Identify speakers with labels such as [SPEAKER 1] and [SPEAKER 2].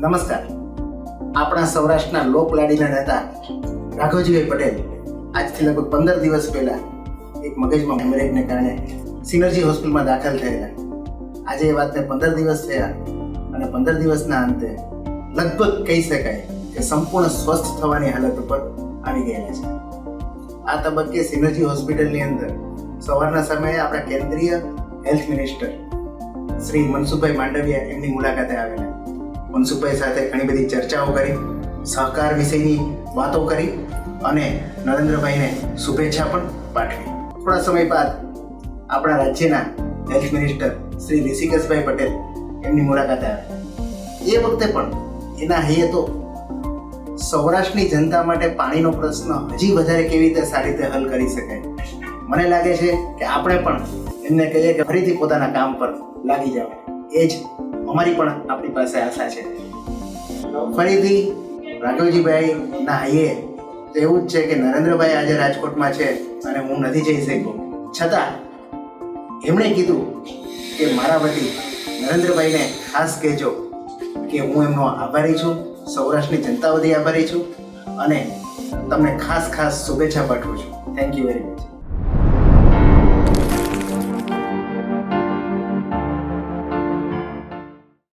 [SPEAKER 1] નમસ્કાર. આપણા સૌરાષ્ટ્રના લોકલાડીના નેતા રાઘવજીભાઈ પટેલ આજથી લગભગ 15 દિવસ પહેલા એક મગજમાં હેમરેજને કારણે સિનર્જી હોસ્પિટલમાં દાખલ થયેલા. આજે એ વાતને 15 દિવસ થયા અને 15 દિવસના અંતે લગભગ કહી શકાય કે સંપૂર્ણ સ્વસ્થ થવાની હાલત ઉપર આવી ગયેલા છે. આ તબક્કે સિનર્જી હોસ્પિટલની અંદર સવારના સમયે આપણા કેન્દ્રીય હેલ્થ મિનિસ્ટર શ્રી મનસુખભાઈ માંડવિયા એમની મુલાકાતે આવેલા. મનસુખભાઈ સાથે ઘણી બધી ચર્ચાઓ કરી, સહકાર વિશેની વાતો કરી અને નરેન્દ્રભાઈને શુભેચ્છા પણ પાઠવી. થોડા સમય બાદ આપણા રાજ્યના હેલ્થ મિનિસ્ટર શ્રી ઋષિકેશભાઈ પટેલ એમની મુલાકાતે આવ્યા. એ વખતે પણ એના હૈયે તો સૌરાષ્ટ્રની જનતા માટે પાણીનો પ્રશ્ન હજી વધારે કેવી રીતે સારી રીતે હલ કરી શકાય. મને લાગે છે કે આપણે પણ એમને કહીએ કે ફરીથી પોતાના કામ પર લાગી જાવ. એ જ અમારી પણ આપણી પાસે આશા છે. ફરીથી રાઘવજીભાઈના હૈયે તો એવું જ છે કે નરેન્દ્રભાઈ આજે રાજકોટમાં છે અને હું નથી જઈ શક્યો, છતાં એમણે કીધું કે મારા વતી નરેન્દ્રભાઈને ખાસ કહેજો કે હું એમનો આભારી છું, સૌરાષ્ટ્રની જનતા વતી આભારી છું અને તમને ખાસ શુભેચ્છા પાઠવું છું. Thank you very much.